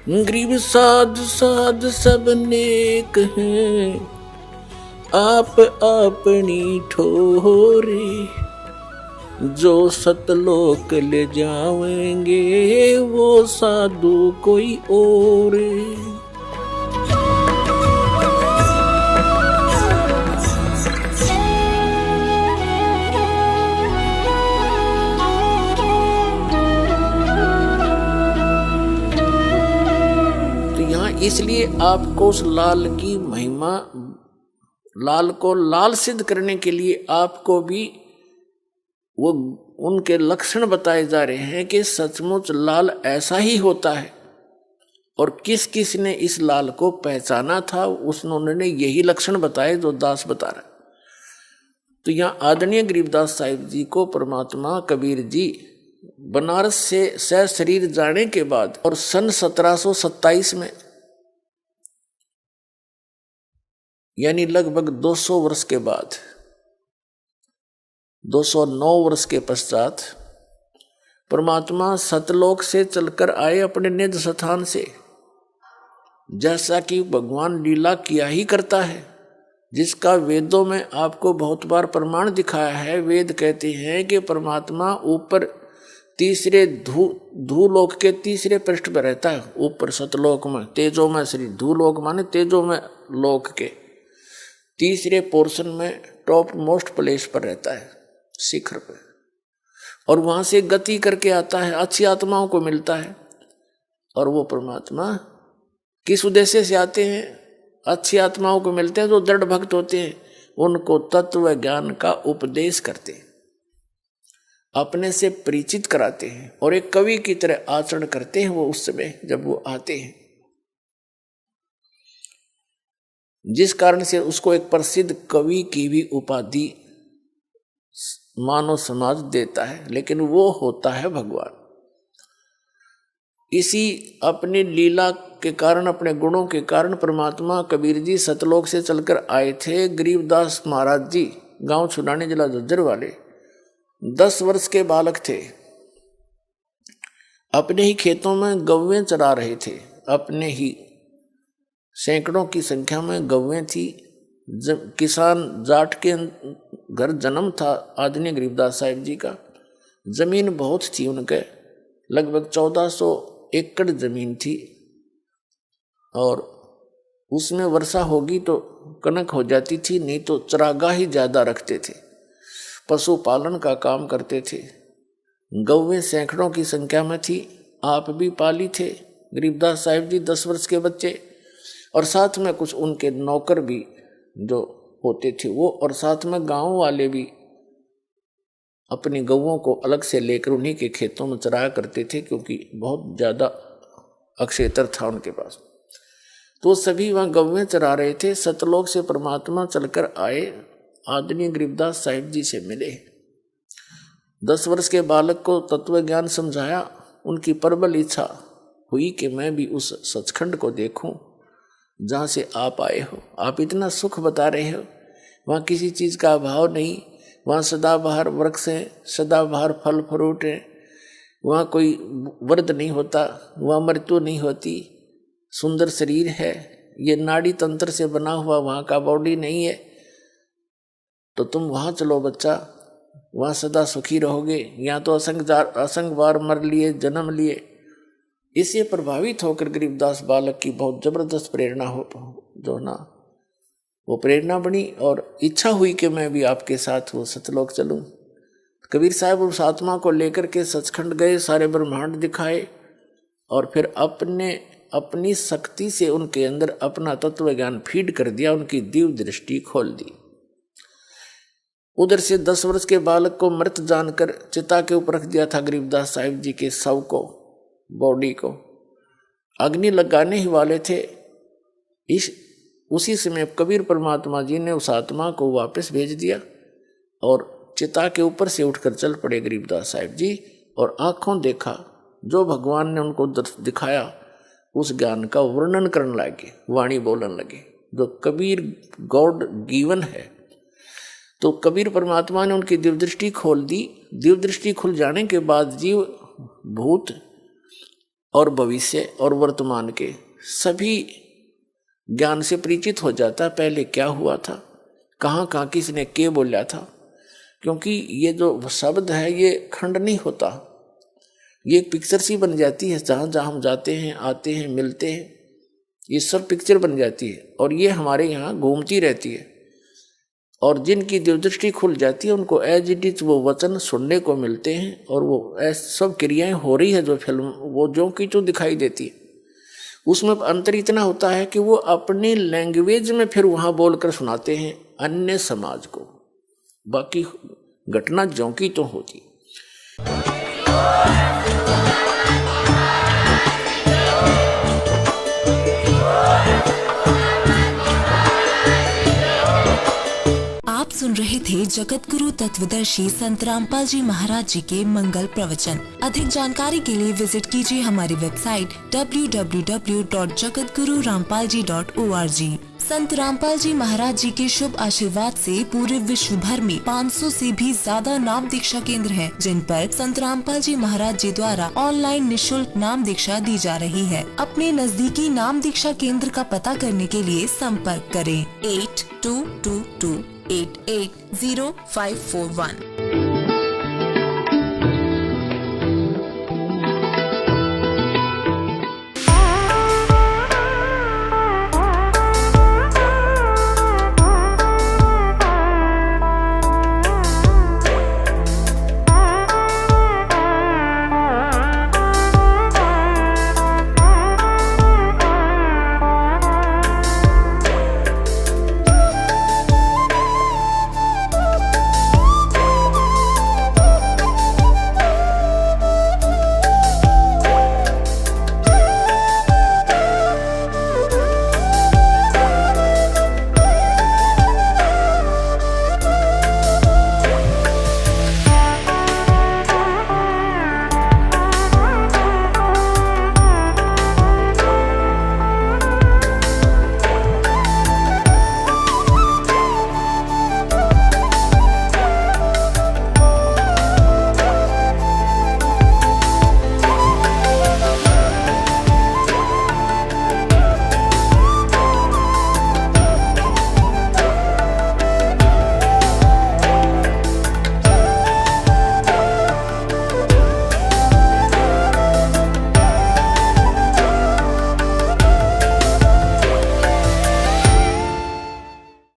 गरीब साध साध सब नेक हैं, आप अपनी ठोरे। जो सतलोक ले जावेंगे वो साधु कोई और। इसलिए आपको उस लाल की महिमा, लाल को लाल सिद्ध करने के लिए आपको भी वो उनके लक्षण बताए जा रहे हैं कि सचमुच लाल ऐसा ही होता है। और किस किस ने इस लाल को पहचाना था, उन्होंने यही लक्षण बताए जो दास बता रहा है। तो यहाँ आदरणीय गरीबदास साहिब जी को परमात्मा कबीर जी बनारस से सशरीर जाने के बाद और सन 1727 में, यानी लगभग 200 वर्ष के बाद, 209 वर्ष के पश्चात परमात्मा सतलोक से चलकर आए अपने निज स्थान से। जैसा कि भगवान लीला किया ही करता है, जिसका वेदों में आपको बहुत बार प्रमाण दिखाया है। वेद कहते हैं कि परमात्मा ऊपर तीसरे धूलोक के तीसरे पृष्ठ पर रहता है, ऊपर सतलोक में, तेजो में श्री धूलोक माने तेजो में लोक के तीसरे पोर्शन में टॉप मोस्ट प्लेस पर रहता है, शिखर पे। और वहां से गति करके आता है, अच्छी आत्माओं को मिलता है। और वो परमात्मा किस उद्देश्य से आते हैं? अच्छी आत्माओं को मिलते हैं जो दृढ़ भक्त होते हैं, उनको तत्व ज्ञान का उपदेश करते हैं, अपने से परिचित कराते हैं और एक कवि की तरह आचरण करते हैं वो उस समय जब वो आते हैं। जिस कारण से उसको एक प्रसिद्ध कवि की भी उपाधि मानव समाज देता है, लेकिन वो होता है भगवान। इसी अपनी लीला के कारण, अपने गुणों के कारण परमात्मा कबीर जी सतलोक से चलकर आए थे। गरीबदास महाराज जी गांव छुड़ाने जिला झज्जर वाले 10 वर्ष के बालक थे। अपने ही खेतों में गौवें चरा रहे थे, अपने ही सैकड़ों की संख्या में गौवें थी। किसान जाट के घर जन्म था आदरणीय गरीबदास साहिब जी का। जमीन बहुत थी उनके, लगभग 1400 एकड़ जमीन थी। और उसमें वर्षा होगी तो कनक हो जाती थी, नहीं तो चरागाह ही ज्यादा रखते थे, पशुपालन का काम करते थे। गौवें सैकड़ों की संख्या में थी। आप भी पाली थे गरीबदास साहिब जी, 10 वर्ष के बच्चे, और साथ में कुछ उनके नौकर भी जो होते थे वो, और साथ में गांव वाले भी अपनी गौओं को अलग से लेकर उन्हीं के खेतों में चराया करते थे, क्योंकि बहुत ज़्यादा अक्षेत्र था उनके पास। तो सभी वहाँ गौवें चरा रहे थे। सतलोक से परमात्मा चलकर आए, आदरणीय गरीबदास साहिब जी से मिले। 10 वर्ष के बालक को तत्व ज्ञान समझाया। उनकी प्रबल इच्छा हुई कि मैं भी उस सचखंड को देखूं जहाँ से आप आए हो। आप इतना सुख बता रहे हो, वहाँ किसी चीज़ का अभाव नहीं, वहाँ सदाबहार वृक्ष हैं, सदाबहार फल फ्रूट हैं, वहाँ कोई वर्द नहीं होता, वहाँ मृत्यु नहीं होती, सुंदर शरीर है, ये नाड़ी तंत्र से बना हुआ वहाँ का बॉडी नहीं है। तो तुम वहाँ चलो बच्चा, वहाँ सदा सुखी रहोगे। यहाँ तो असंग बार मर लिए, जन्म लिए। इससे प्रभावित होकर गरीबदास बालक की बहुत जबरदस्त प्रेरणा जो ना वो प्रेरणा बनी और इच्छा हुई कि मैं भी आपके साथ वो सतलोक चलूं। कबीर साहब उस आत्मा को लेकर के सचखंड गए, सारे ब्रह्मांड दिखाए और फिर अपनी शक्ति से उनके अंदर अपना तत्व ज्ञान फीड कर दिया, उनकी दिव्य दृष्टि खोल दी। उधर से 10 वर्ष के बालक को मृत जानकर चिता के ऊपर रख दिया था गरीबदास साहिब जी के शव को, बॉडी को अग्नि लगाने ही वाले थे। उसी समय कबीर परमात्मा जी ने उस आत्मा को वापस भेज दिया और चिता के ऊपर से उठकर चल पड़े गरीबदास साहिब जी, और आंखों देखा जो भगवान ने उनको दिखाया, उस ज्ञान का वर्णन करने लगे, वाणी बोलने लगे, जो कबीर गॉड गिवन है। तो कबीर परमात्मा ने उनकी दिव्य दृष्टि खोल दी। दिव्य दृष्टि खुल जाने के बाद जीव भूत और भविष्य और वर्तमान के सभी ज्ञान से परिचित हो जाता है। पहले क्या हुआ था, कहाँ कहाँ किसने क्या बोला था, क्योंकि ये जो शब्द है ये खंड नहीं होता, ये एक पिक्चर सी बन जाती है। जहाँ जहाँ हम जाते हैं, आते हैं, मिलते हैं, ये सब पिक्चर बन जाती है और ये हमारे यहाँ घूमती रहती है। और जिनकी दिलदृष्टि खुल जाती है उनको एज इट इज वो वचन सुनने को मिलते हैं और वो ऐसी सब क्रियाएं हो रही है जो फिल्म वो जो की तो दिखाई देती है। उसमें अंतर इतना होता है कि वो अपनी लैंग्वेज में फिर वहाँ बोलकर सुनाते हैं अन्य समाज को, बाकी घटना जो की तो होती। आप सुन रहे थे जगत गुरु तत्वदर्शी संत रामपाल जी महाराज जी के मंगल प्रवचन। अधिक जानकारी के लिए विजिट कीजिए हमारी वेबसाइट www.jagatgururampalji.org। संत रामपाल जी महाराज जी के शुभ आशीर्वाद से पूरे विश्व भर में 500 से भी ज्यादा नाम दीक्षा केंद्र हैं, जिन पर संत रामपाल जी महाराज जी द्वारा ऑनलाइन निशुल्क नाम दीक्षा दी जा रही है। अपने नजदीकी नाम दीक्षा केंद्र का पता करने के लिए संपर्क करें 8222880541।